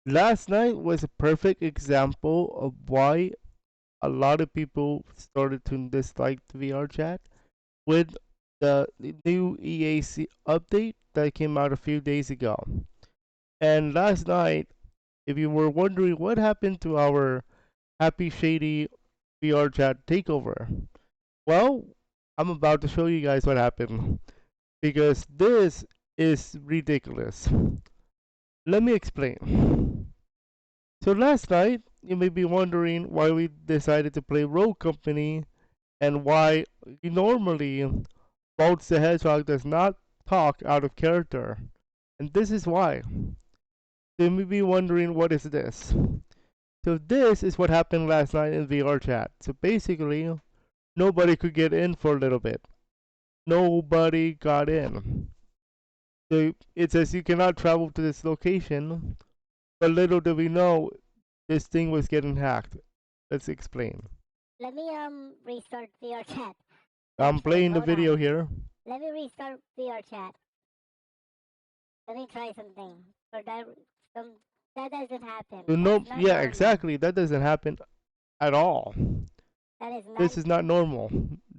Last night was a perfect example of why a lot of people started to dislike VRChat with the new EAC update that came out a few days ago. And last night, if you were wondering what happened to our Happy Shady VRChat takeover, well, I'm about to show you guys what happened because this is ridiculous. Let me explain. So last night, you may be wondering why we decided to play Rogue Company and why normally Bones the Hedgehog does not talk out of character. And this is why. You may be wondering what is this. So this is what happened last night in VRChat. So basically, nobody could get in for a little bit. Nobody got in. So it says you cannot travel to this location, but little do we know this thing was getting hacked. Let's explain. Let me restart VRChat. I'm Actually, playing the hold video on. here. Let me restart VRChat. Let me try something. For that doesn't happen. So That's no, not yeah, normal. exactly. That doesn't happen at all. That is not. This is not normal.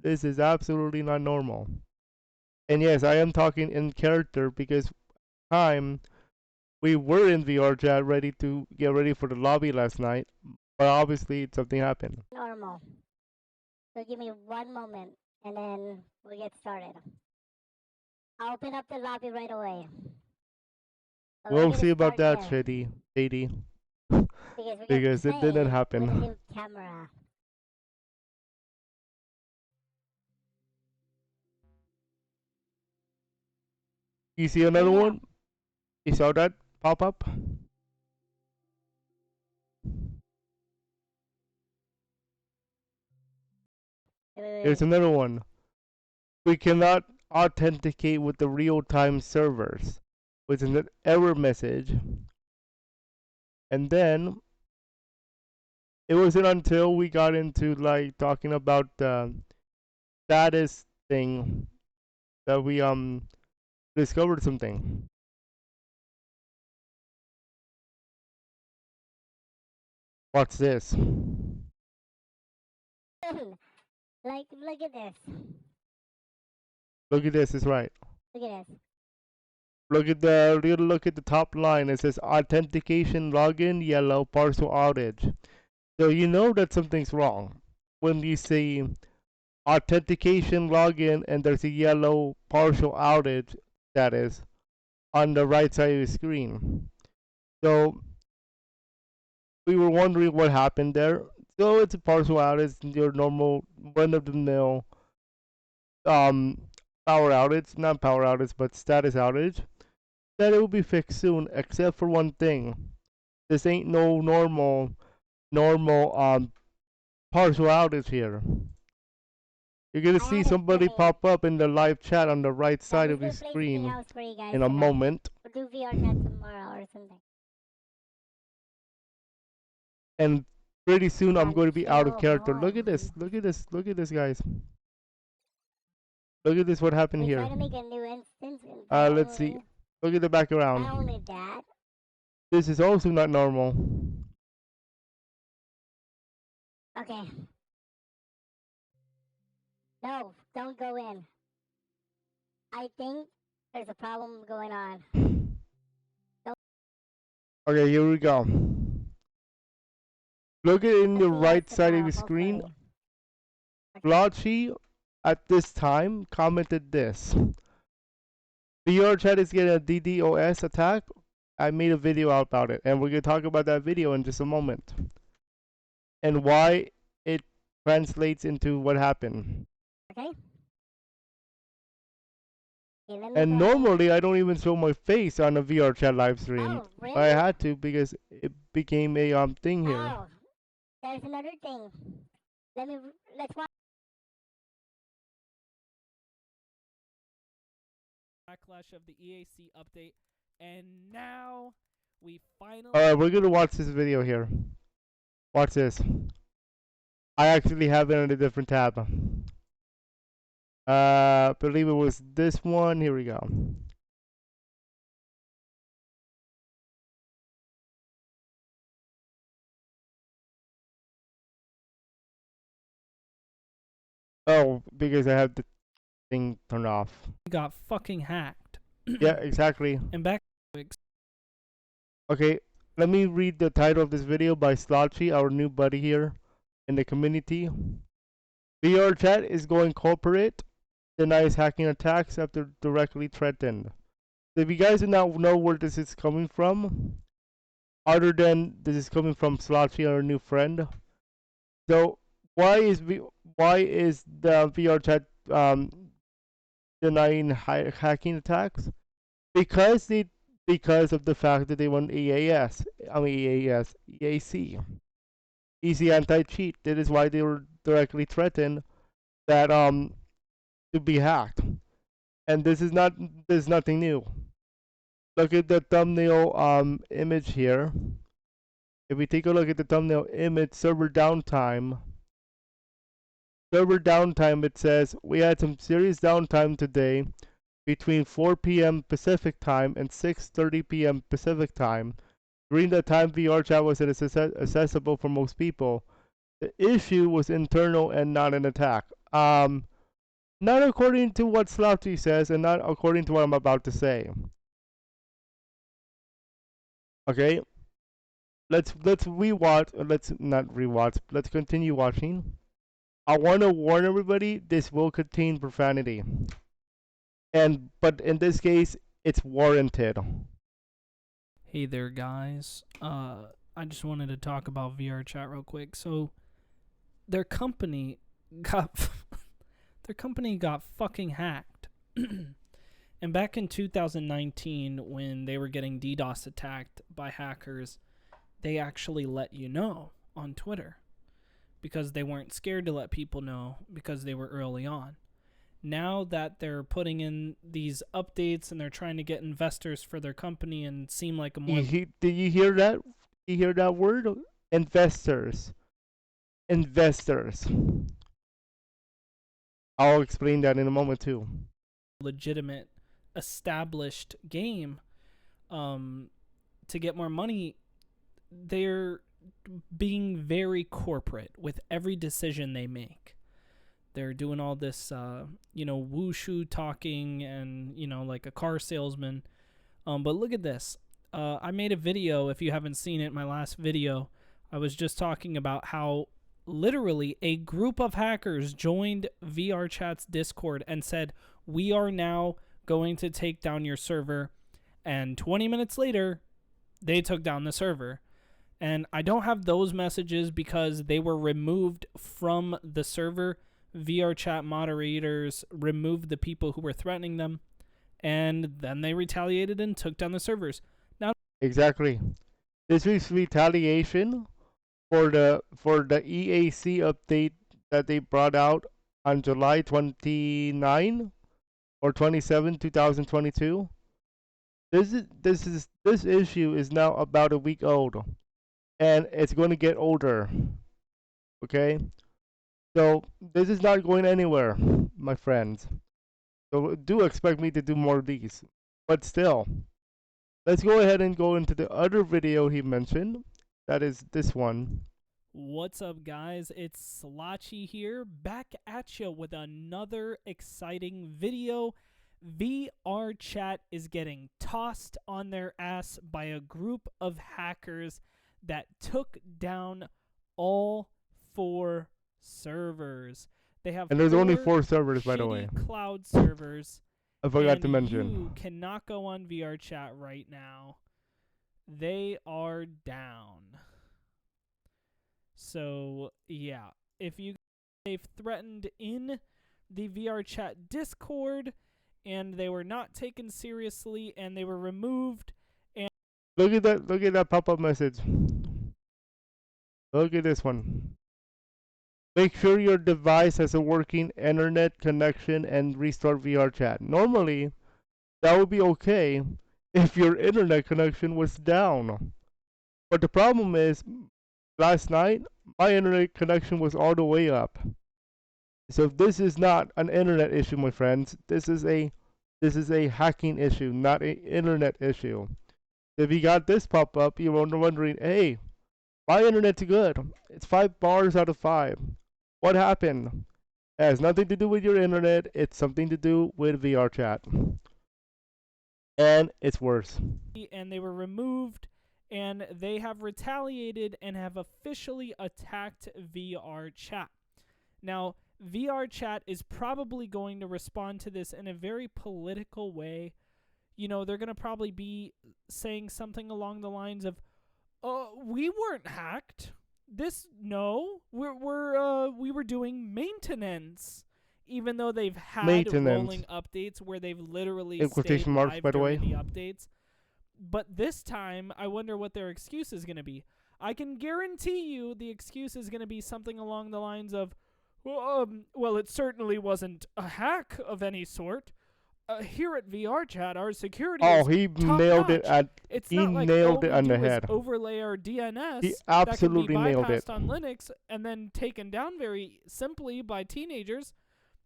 This is absolutely not normal. And yes, I am talking in character because time we were in VRChat ready to get ready for the lobby last night, but obviously something happened. Normal. So give me one moment, and then we'll get started. I'll open up the lobby right away. So We'll see about that, Shady. Because it didn't with a happen. new camera. You see another one? You saw that pop up? Here's another one. We cannot authenticate with the real-time servers, which is an error message. And then it wasn't until we got into like talking about the status thing that we discovered something. What's this? Like, look at this. Look at this, it's right. Look at this. Look at the top line. It says authentication login yellow partial outage. So you know that something's wrong when you see authentication login and there's a yellow partial outage status on the right side of the screen. So we were wondering what happened there. So it's a partial outage, your normal run of the mill um power outage, not power outage, but status outage. That it will be fixed soon, except for one thing. This ain't no normal partial outage here. You're gonna see somebody pop up in the live chat on the right side of the screen in a moment. We'll do VRChat tomorrow or something. And pretty soon I'm going to be out of character. Look at this. Look at this. Look at this, guys. Look at this. What happened here? Try to make a new instance. Let's see. Look at the background. Not only that. This is also not normal. Okay. No, don't go in. I think there's a problem going on. Okay, here we go. Look at in the right side of the screen. Blotchy at this time commented this. VRChat is getting a DDoS attack. I made a video about it, and we're gonna talk about that video in just a moment, and why it translates into what happened. Okay. And normally I don't even show my face on a VRChat live stream. Oh, really? I had to because it became a thing here. Oh, there's another thing. Let's watch. Backlash of the EAC update, and now we finally. Alright, we're gonna watch this video here. Watch this. I actually have it on a different tab. Believe it was this one. Here we go. Oh, because I have the thing turned off. got fucking hacked. Yeah, exactly. And back. Okay, let me read the title of this video by Slotchy, our new buddy here in the community. VRChat is going corporate, denies hacking attacks after directly threatened. So if you guys do not know where this is coming from, other than this is coming from Slotchy, our new friend. So why is the VRChat denying hacking attacks? Because of the fact that they want EAC, easy anti-cheat. That is why they were directly threatened that to be hacked. And this is nothing new. Look at the thumbnail image here. If we take a look at the thumbnail image, server downtime, it says we had some serious downtime today between 4 p.m. Pacific time and 6:30 p.m. Pacific time. During that time, VRChat was accessible for most people. The issue was internal and not an attack. Not according to what Slotchy says, and not according to what I'm about to say. Okay, let's rewatch. Let's not rewatch. Let's continue watching. I want to warn everybody: this will contain profanity, but in this case, it's warranted. Hey there, guys. I just wanted to talk about VRChat real quick. So, their company got fucking hacked. And back in 2019, when they were getting DDoS attacked by hackers, they actually let you know on Twitter because they weren't scared to let people know because they were early on. Now that they're putting in these updates and they're trying to get investors for their company and seem like a more... Did you hear that? You hear that word? Investors. I'll explain that in a moment too. Legitimate, established game to get more money, they're being very corporate with every decision they make. They're doing all this, wushu talking and, like a car salesman. But look at this. I made a video, if you haven't seen it, my last video, I was just talking about how literally a group of hackers joined VRChat's Discord and said, we are now going to take down your server. And 20 minutes later, they took down the server. And I don't have those messages because they were removed from the server. VRChat moderators removed the people who were threatening them, and then they retaliated and took down the servers. Now, exactly, this is retaliation for the EAC update that they brought out on July 29 or 27, 2022. This issue is now about a week old, and it's going to get older. Okay. So this is not going anywhere, my friends. So do expect me to do more of these. But still, let's go ahead and go into the other video he mentioned. That is this one. What's up, guys? It's Slotchy here, back at you with another exciting video. VRChat is getting tossed on their ass by a group of hackers that took down all 4 servers. They have, and there's only 4 servers, by the way. Cloud servers. I forgot to mention. You cannot go on VRChat right now. They are down. So yeah, if they've threatened in the VRChat Discord, and they were not taken seriously, and they were removed. And look at that pop-up message. Look at this one. Make sure your device has a working internet connection and restart VRChat. Normally, that would be okay if your internet connection was down. But the problem is, last night, my internet connection was all the way up. So this is not an internet issue, my friends. This is a hacking issue, not an internet issue. If you got this pop up, you're wondering, hey, my internet's good. It's 5 bars out of 5. What happened? It has nothing to do with your internet. It's something to do with VRChat, and it's worse. And they were removed, and they have retaliated and have officially attacked VRChat. Now, VRChat is probably going to respond to this in a very political way. You know, they're going to probably be saying something along the lines of, we weren't hacked. We were doing maintenance." Even though they've had rolling updates where they've literally in stayed quotation marks, live by the way. during the updates. But this time, I wonder what their excuse is going to be. I can guarantee you the excuse is going to be something along the lines of, well, it certainly wasn't a hack of any sort. Here at VRChat, our security is he top nailed notch. it at It's he not like nailed all it we on the do is head. overlay our DNS He absolutely that can be nailed it bypassed on Linux and then taken down very simply by teenagers.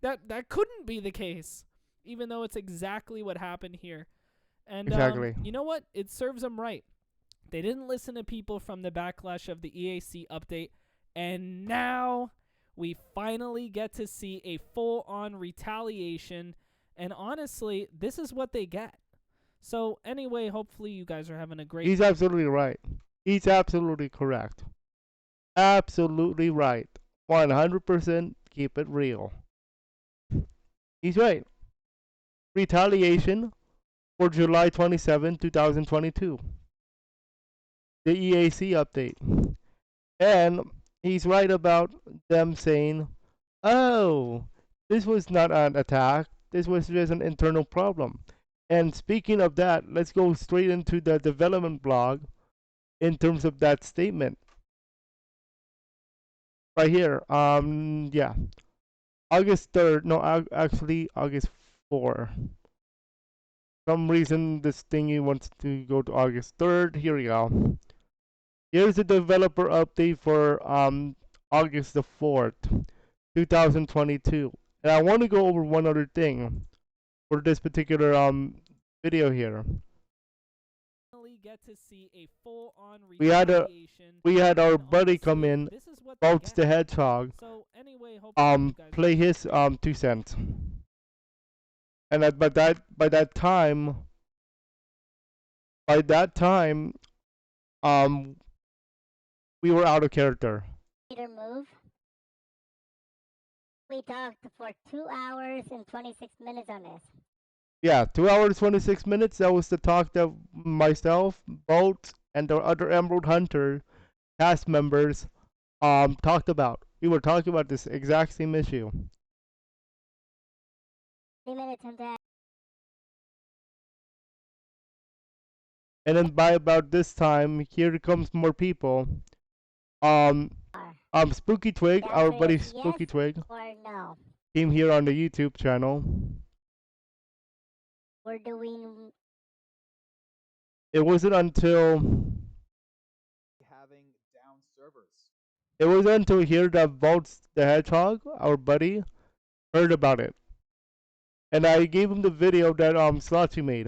That couldn't be the case, even though it's exactly what happened here. And Exactly. you know what? It serves them right. They didn't listen to people from the backlash of the EAC update, and now we finally get to see a full-on retaliation. And honestly, this is what they get. So anyway, hopefully you guys are having a great. He's absolutely right. He's absolutely correct. Absolutely right. 100% keep it real. He's right. Retaliation for July 27, 2022. The EAC update. And he's right about them saying, "Oh, this was not an attack. This was just an internal problem." And speaking of that, let's go straight into the development blog in terms of that statement. Right here. Yeah. August 3rd. No, actually August 4. Some reason this thingy wants to go to August 3rd. Here we go. Here's the developer update for August the 4th, 2022. And I want to go over one other thing for this particular video here. Get to see a full-on we had our buddy come in, Boats the Hedgehog, so anyway, play his 2 cents. And by that time, we were out of character. Move. We talked for 2 hours and 26 minutes on this. Yeah, 2 hours 26 minutes. That was the talk that myself, Bolt, and the other Emerald Hunter cast members talked about. We were talking about this exact same issue. 3 minutes on that. And then by about this time, here comes more people. Spooky Twig, our buddy Spooky yes Twig, or no? came here on the YouTube channel. We're doing. It wasn't until having down servers. It wasn't until here that Bolts the Hedgehog, our buddy, heard about it. And I gave him the video that Slotty made.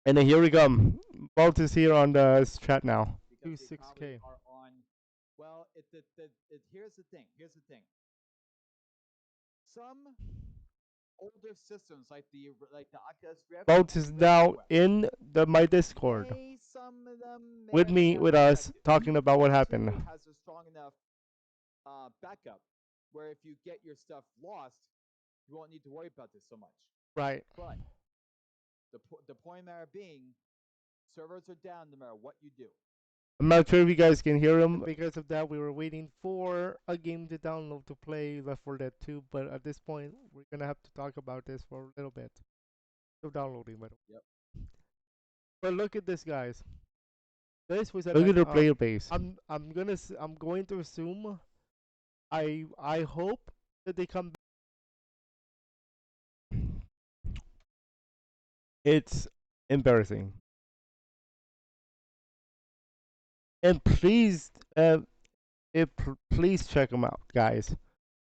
And then here we go. Bolt is here on the chat now. Because 6K. Are on, well, here's the thing. Some older systems like the Oculus Rift. Bolt is now in my Discord with us, talking about what happened. Has a strong enough backup where if you get your stuff lost, you won't need to worry about this so much. Right. But the point matter being, servers are down no matter what you do. I'm not sure if you guys can hear him. Because of that, we were waiting for a game to download to play Left 4 Dead 2. But at this point, we're gonna have to talk about this for a little bit. Still downloading, by the way. Yep. But look at this, guys. This was look at their player base. I'm going to assume. I hope that they come back. It's embarrassing. And please, please check him out, guys.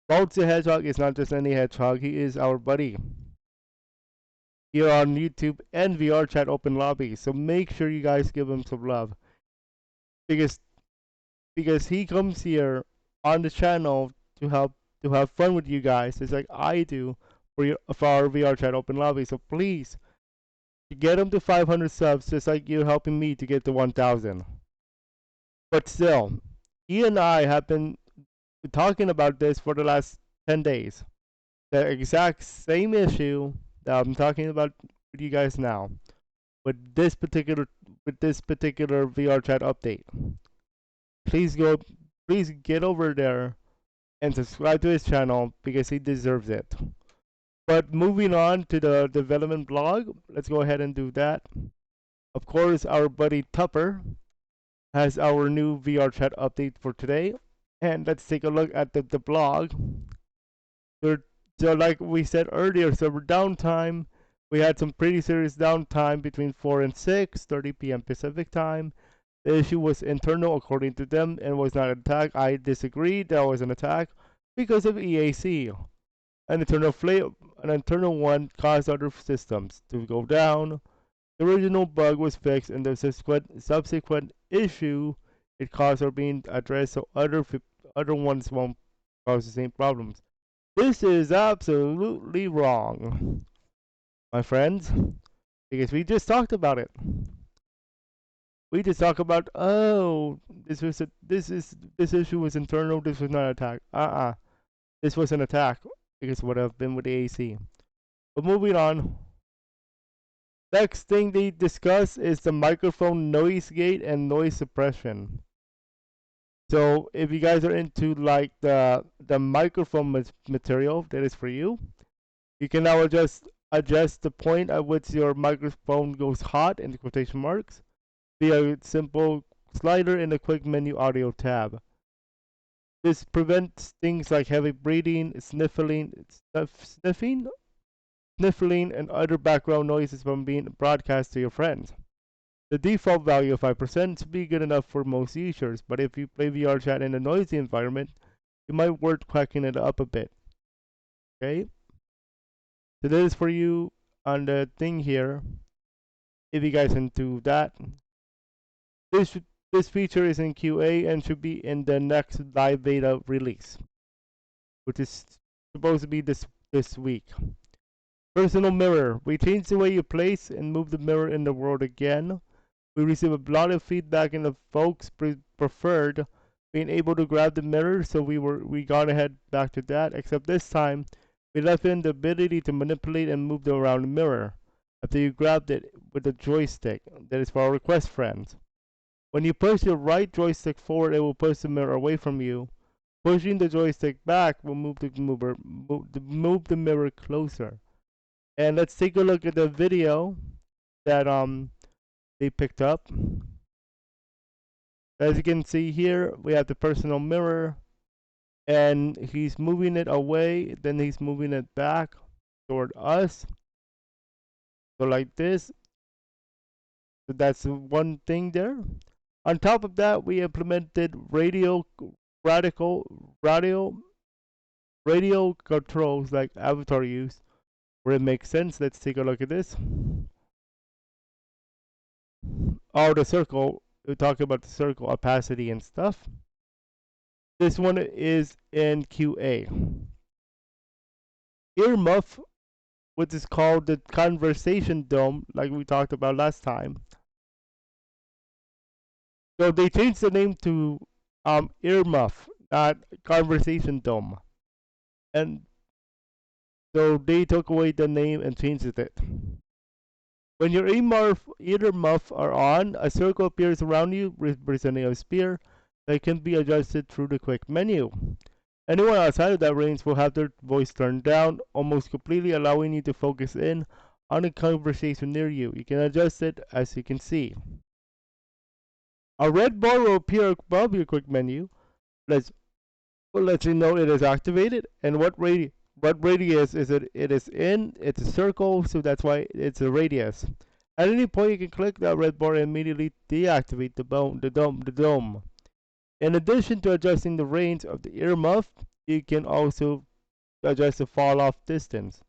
Boats the Hedgehog is not just any hedgehog. He is our buddy here on YouTube and VRChat Open Lobby. So make sure you guys give him some love, because he comes here on the channel to have fun with you guys, just like I do for our VRChat open lobby. So please get them to 500 subs, just like you're helping me to get to 1,000. But still, he and I have been talking about this for the last 10 days. The exact same issue that I'm talking about with you guys now, with this particular VRChat update. Please go, please get over there and subscribe to his channel because he deserves it. But moving on to the development blog, let's go ahead and do that. Of course, our buddy Tupper has our new VRChat update for today. And let's take a look at the blog. So like we said earlier, server downtime. We had some pretty serious downtime between 4 and 6:30 p.m. Pacific time. The issue was internal according to them and was not an attack. I disagree. That was an attack because of EAC. An internal one caused other systems to go down. The original bug was fixed, and the subsequent issue it caused are being addressed, so other ones won't cause the same problems. This is absolutely wrong, my friends, because we just talked about it. We just talked about, oh, this issue was internal. This was not an attack. This was an attack because it would have been with the AC. But moving on. Next thing they discuss is the microphone noise gate and noise suppression. So if you guys are into like the microphone material that is for you, you can now adjust the point at which your microphone goes hot in the quotation marks via a simple slider in the quick menu audio tab. This prevents things like heavy breathing, sniffing, and other background noises from being broadcast to your friends. The default value of 5% should be good enough for most users, but if you play VRChat in a noisy environment, it might worth quacking it up a bit. Okay? So this is for you on the thing here. If you guys into that, this feature is in QA and should be in the next live beta release, which is supposed to be this week. Personal mirror. We changed the way you place and move the mirror in the world again. We received a lot of feedback and the folks preferred being able to grab the mirror, so we got ahead back to that, except this time we left in the ability to manipulate and move around the mirror after you grabbed it with the joystick. That is for our request friends. When you push your right joystick forward, it will push the mirror away from you. Pushing the joystick back will move the mirror closer. And let's take a look at the video that they picked up. As you can see here, we have the personal mirror, and he's moving it away, then he's moving it back toward us. So like this. So that's one thing there. On top of that, we implemented radio controls like avatar use, where it makes sense. Let's take a look at this. Oh, the circle. We're talking about the circle opacity and stuff. This one is in QA. Earmuff, which is called the conversation dome, like we talked about last time. So they changed the name to Earmuff, not Conversation Dome. And so they took away the name and changed it. When your earmuff are on, a circle appears around you representing a spear that can be adjusted through the quick menu. Anyone outside of that range will have their voice turned down, almost completely allowing you to focus in on a conversation near you. You can adjust it as you can see. A red bar will appear above your quick menu. Let's let you know it is activated and what radius is it is in. It's a circle, so that's why it's a radius. At any point you can click that red bar and immediately deactivate the dome. In addition to adjusting the range of the earmuff, you can also adjust the fall off distance.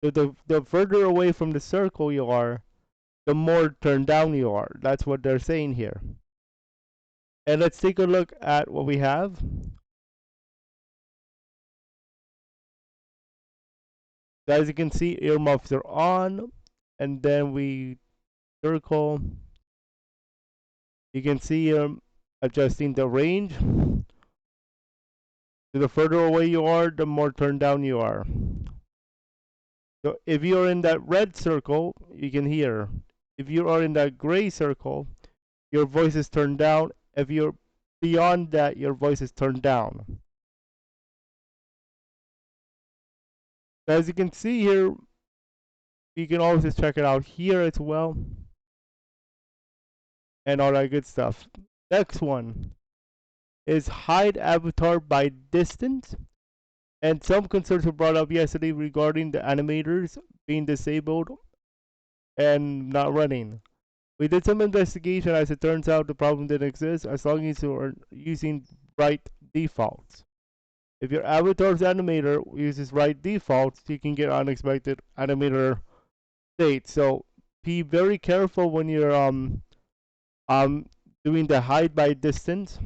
So the further away from the circle you are, the more turned down you are. That's what they're saying here. And let's take a look at what we have. As you can see, earmuffs are on, and then we circle. You can see adjusting the range. The further away you are, the more turned down you are. So if you're in that red circle, you can hear. If you are in that gray circle, your voice is turned down. If you're beyond that, your voice is turned down. As you can see here, you can always just check it out here as well. And all that good stuff. Next one is hide avatar by distance. And some concerns were brought up yesterday regarding the animators being disabled and not running. We did some investigation. As it turns out, the problem didn't exist as long as you are using right defaults. If your avatar's animator uses right defaults, you can get unexpected animator states. So be very careful when you're doing the hide by distance.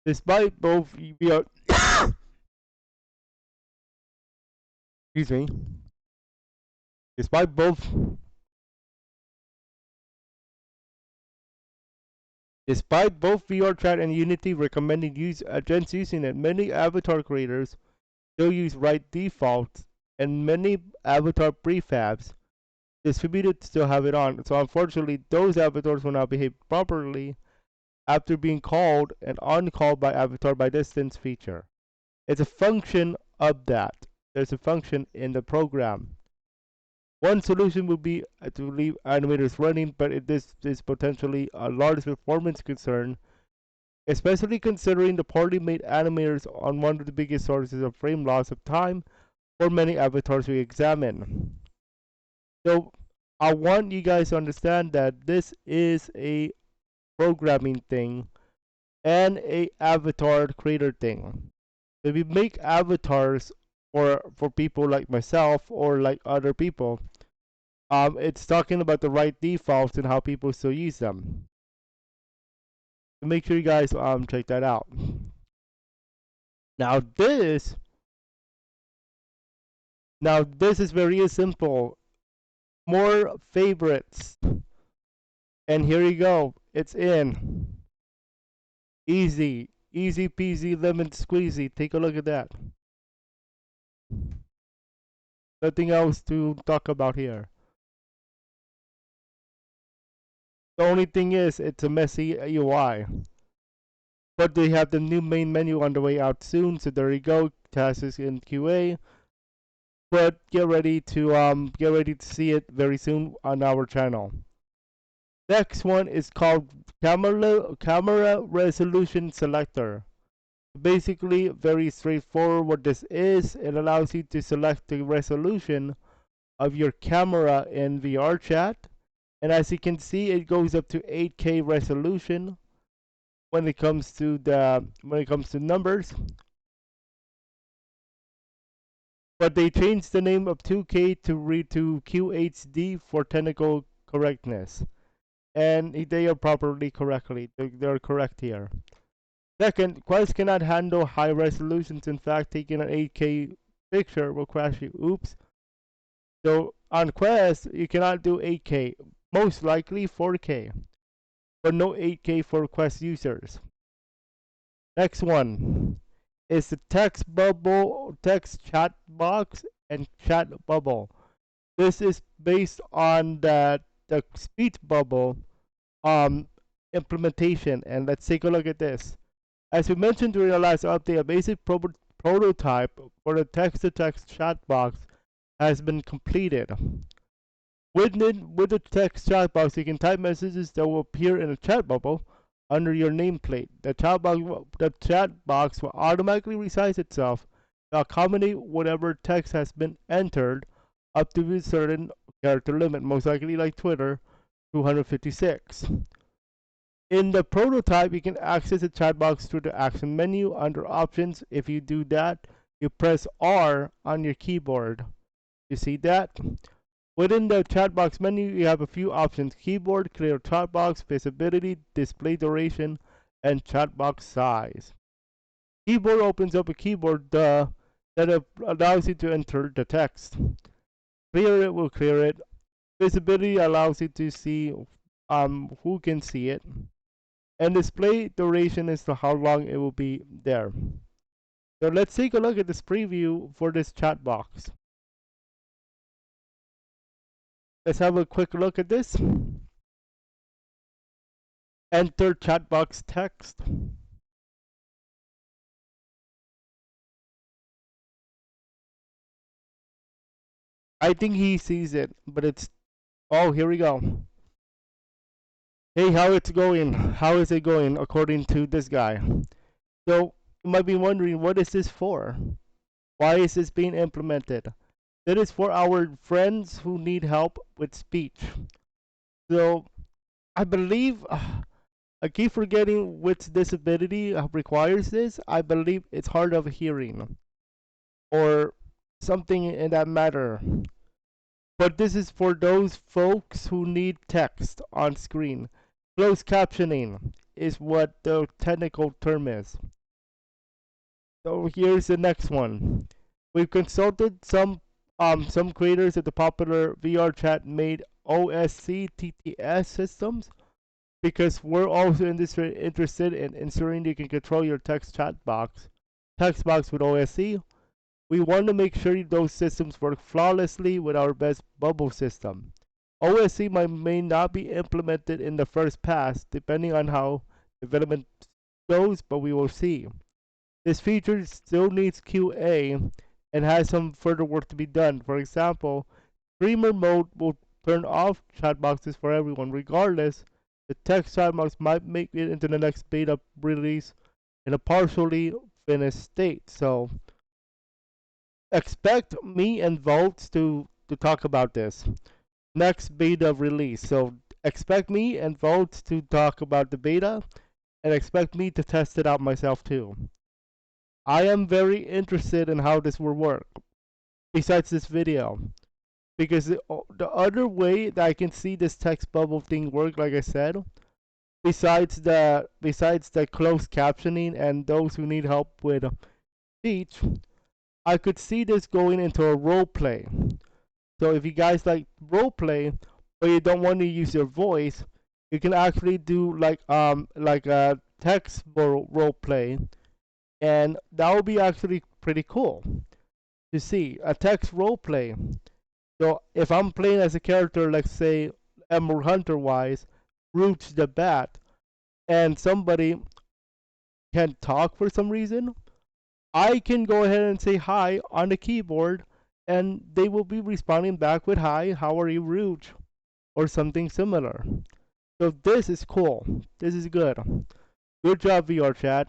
Despite both VR excuse me. Despite both VRChat and Unity recommending against using it, many avatar creators still use right defaults, and many avatar prefabs distributed still have it on. So unfortunately, those avatars will not behave properly after being called and uncalled by avatar by distance feature. It's a function of that. There's a function in the program. One solution would be to leave animators running, but this is potentially a large performance concern, especially considering the poorly made animators on one of the biggest sources of frame loss of time for many avatars we examine. So I want you guys to understand that this is a programming thing and a avatar creator thing. If you make avatars for people like myself or like other people, it's talking about the right defaults and how people still use them. So make sure you guys check that out. Now this is very simple. More favorites. And here you go. It's in. Easy. Easy peasy lemon squeezy. Take a look at that. Nothing else to talk about here. The only thing is, it's a messy UI. But they have the new main menu on the way out soon, so there you go. Tasks in QA. But get ready to see it very soon on our channel. Next one is called camera resolution selector. Basically, very straightforward what this is. It allows you to select the resolution of your camera in VRChat. And as you can see, it goes up to 8K resolution when it comes to numbers. But they changed the name of 2K to QHD for technical correctness. And they are they're correct here. Second, Quest cannot handle high resolutions. In fact, taking an 8K picture will crash you. Oops. So on Quest, you cannot do 8K. Most likely 4K, but no 8K for Quest users. Next one is the text chat box, and chat bubble. This is based on the speech bubble implementation, and let's take a look at this. As we mentioned during our last update, a basic prototype for the text-to-text chat box has been completed. With the text chat box, you can type messages that will appear in a chat bubble under your nameplate. The chat box will automatically resize itself to accommodate whatever text has been entered up to a certain character limit, most likely like Twitter, 256. In the prototype, you can access the chat box through the action menu under options. If you do that, you press R on your keyboard. You see that? Within the chat box menu, you have a few options: keyboard, clear chat box, visibility, display duration, and chat box size. Keyboard opens up a keyboard that allows you to enter the text. Clear it will clear it. Visibility allows you to see who can see it. And display duration is to how long it will be there. So let's take a look at this preview for this chat box. Let's have a quick look at this. Enter chat box text. I think he sees it, but it's... Oh, here we go. Hey, how it's going? How is it going according to this guy? So, you might be wondering, what is this for? Why is this being implemented? That is for our friends who need help with speech. So, I believe... I keep forgetting which disability requires this. I believe it's hard of hearing. Or something in that matter. But this is for those folks who need text on screen. Closed captioning is what the technical term is. So here's the next one. We've consulted some creators of the popular VRChat made Osc Tts systems because we're also interested in ensuring you can control your text box with OSC. We want to make sure those systems work flawlessly with our best bubble system. OSC may not be implemented in the first pass, depending on how development goes, but we will see. This feature still needs QA and has some further work to be done. For example, streamer mode will turn off chat boxes for everyone. Regardless, the text chat box might make it into the next beta release in a partially finished state. So expect me and Volts to talk about this next beta release. So expect me and Volts to talk about the beta, and expect me to test it out myself too. I am very interested in how this will work, besides this video, because the other way that I can see this text bubble thing work, like I said, besides the closed captioning and those who need help with speech, I could see this going into a role play. So if you guys like role play, but you don't want to use your voice, you can actually do like a text role play, and that would be actually pretty cool to see a text role play. So if I'm playing as a character, let's say Emerald Hunter wise, Roots the Bat, and somebody can't talk for some reason, I can go ahead and say hi on the keyboard, and they will be responding back with hi, how are you, Roots, or something similar. So this is cool. This is good. Good job, VRChat.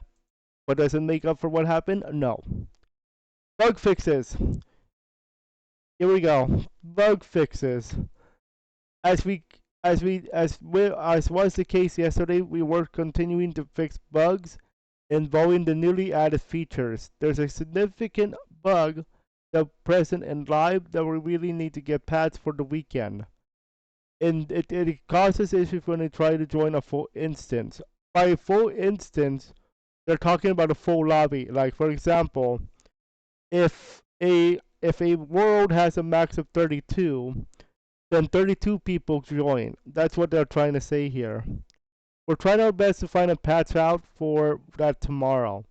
But does it make up for what happened? No. Bug fixes. Here we go. Bug fixes. As was the case yesterday, we were continuing to fix bugs involving the newly added features. There's a significant bug that present in live that we really need to get patched for the weekend. And it causes issues when they try to join a full instance. By a full instance, they're talking about a full lobby. Like for example, if a world has a max of 32, then 32 people join. That's what they're trying to say here. We're trying our best to find a patch out for that tomorrow,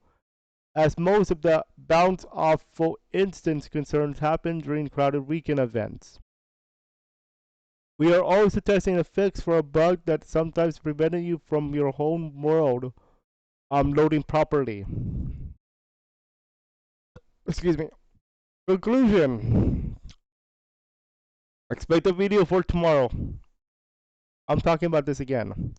as most of the bounce off full instance concerns happen during crowded weekend events. We are also testing a fix for a bug that sometimes prevented you from your home world loading properly. Excuse me. Conclusion. Expect a video for tomorrow. I'm talking about this again.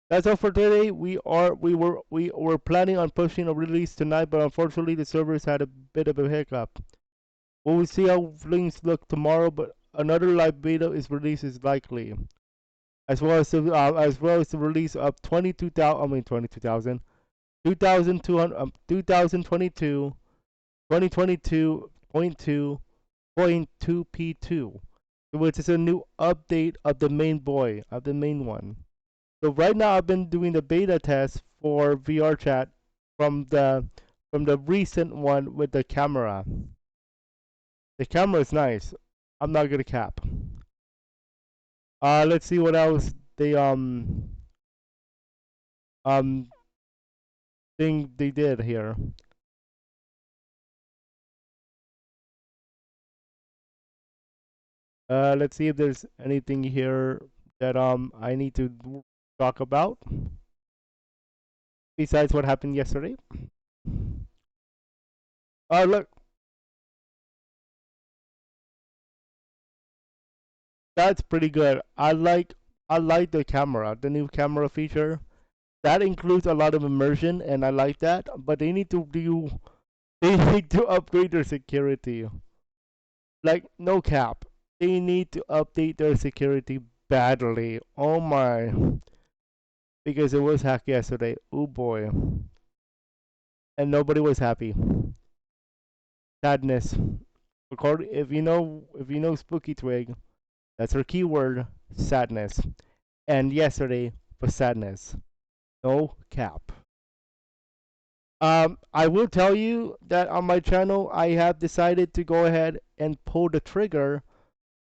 That's all for today. We were planning on pushing a release tonight, but unfortunately the servers had a bit of a hiccup. We will see how things look tomorrow, but another live beta is likely, as well as the release of 2022 2022.2, which is a new update of the main one. So right now I've been doing the beta test for VRChat from the from the recent one with the camera. The camera is nice. I'm not gonna cap. Let's see what else they um thing they did here. Let's see if there's anything here that I need to talk about besides what happened yesterday. Look, that's pretty good. I like the camera, the new camera feature. That includes a lot of immersion, and I like that. But they need to upgrade their security. Like no cap, they need to update their security badly. Oh my, because it was hacked yesterday. Oh boy, and nobody was happy. Sadness. According, if you know Spooky Twig, that's her keyword. Sadness. And yesterday was sadness. No cap. I will tell you that on my channel, I have decided to go ahead and pull the trigger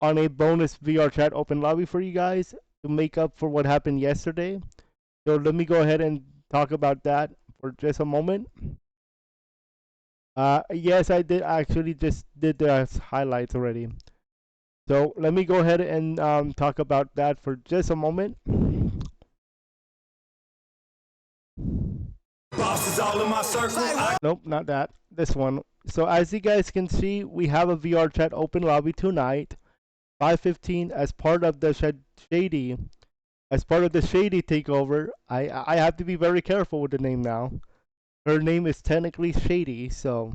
on a bonus VRChat open lobby for you guys to make up for what happened yesterday. So let me go ahead and talk about that for just a moment. Yes, I did actually just did the highlights already. So let me go ahead and talk about that for just a moment. Bosses all in my circle. Nope, not that. This one. So as you guys can see, we have a VRChat open lobby tonight, 5:15, as part of the shady. As part of the shady takeover. I have to be very careful with the name now. Her name is technically Shady, so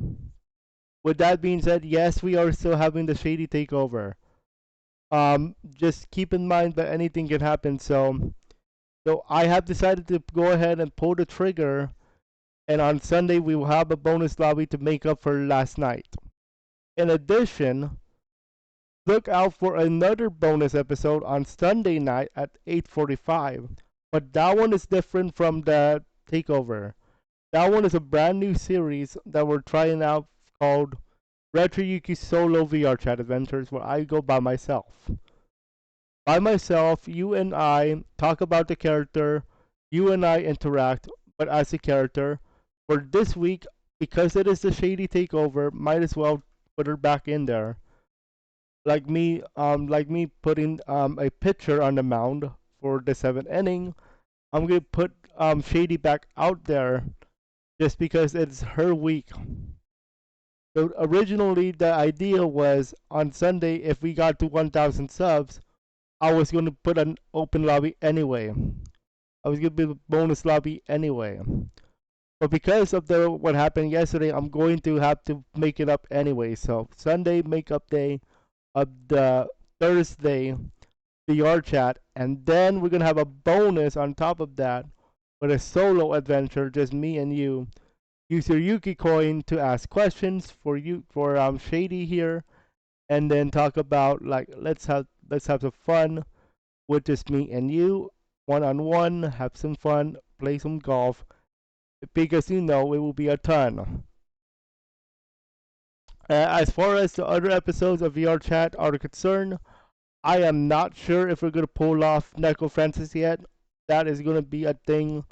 with that being said, yes, we are still having the shady takeover. Just keep in mind that anything can happen. So I have decided to go ahead and pull the trigger, and on Sunday we will have a bonus lobby to make up for last night. In addition, look out for another bonus episode on Sunday night at 8:45. But that one is different from the takeover. That one is a brand new series that we're trying out called Retroyuki Solo VRChat Adventures, where I go by myself. By myself, you and I talk about the character, you and I interact, but as a character. For this week, because it is the shady takeover, might as well put her back in there. Like me putting a pitcher on the mound for the 7th inning. I'm gonna put Shady back out there just because it's her week. So originally the idea was on Sunday, if we got to 1,000 subs, I was gonna put an open lobby anyway. I was gonna be a bonus lobby anyway. But because of what happened yesterday, I'm going to have to make it up anyway. So Sunday makeup day of the Thursday VRChat, and then we're gonna have a bonus on top of that with a solo adventure, just me and you. Use your Yuki coin to ask questions for Shady here, and then talk about like let's have some fun with just me and you, one on one, have some fun, play some golf, because it will be a ton. As far as the other episodes of VRChat are concerned, I am not sure if we're gonna pull off Neko Francis yet. That is gonna be a thing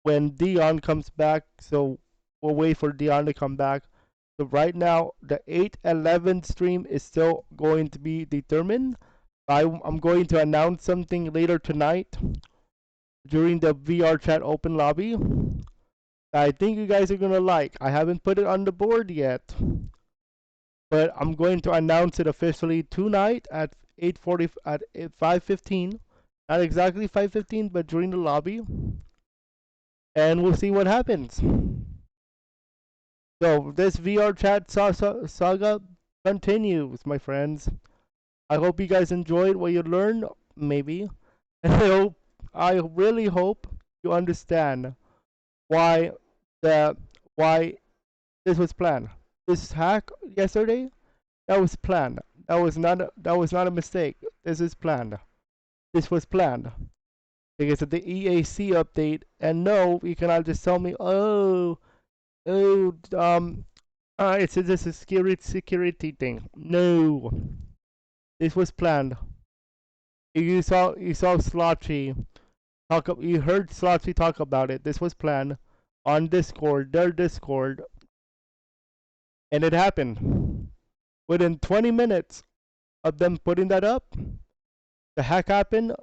when Dion comes back. So we'll wait for Dion to come back. So right now, the 8/11 stream is still going to be determined. I'm going to announce something later tonight during the VRChat open lobby. I think you guys are gonna like. I haven't put it on the board yet, but I'm going to announce it officially tonight at 8:40 at 5:15. Not exactly 5:15, but during the lobby, and we'll see what happens. So this VRChat saga continues, my friends. I hope you guys enjoyed what you learned, maybe, and I really hope you understand why why this was planned. This hack yesterday, that was planned. That was not a mistake. This is planned. This was planned because of the EAC update. And no, you cannot just tell me, oh, Oh, it's a security thing. No, this was planned. You saw Slotchy you heard Slotchy talk about it. This was planned on Discord, their Discord, and it happened. Within 20 minutes of them putting that up, the hack happened.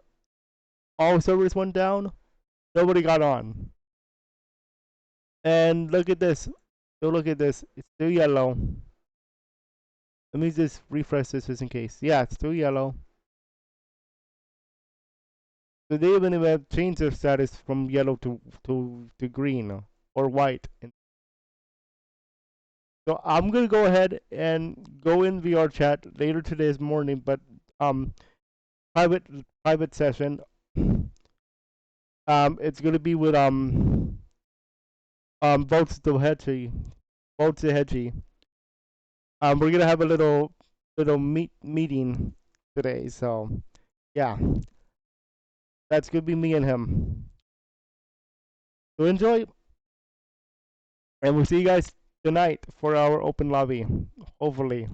All servers went down. Nobody got on. And look at this. So look at this. It's still yellow. Let me just refresh this just in case. Yeah, it's still yellow. So they even have changed their status from yellow to green or white. So I'm gonna go ahead and go in VRChat later today's morning, but um private private session. It's gonna be with Bolts the Hedgy, Bolts the Hedgy. We're gonna have a little meeting today. So yeah, that's gonna be me and him. So enjoy, and we'll see you guys tonight for our open lobby. Hopefully.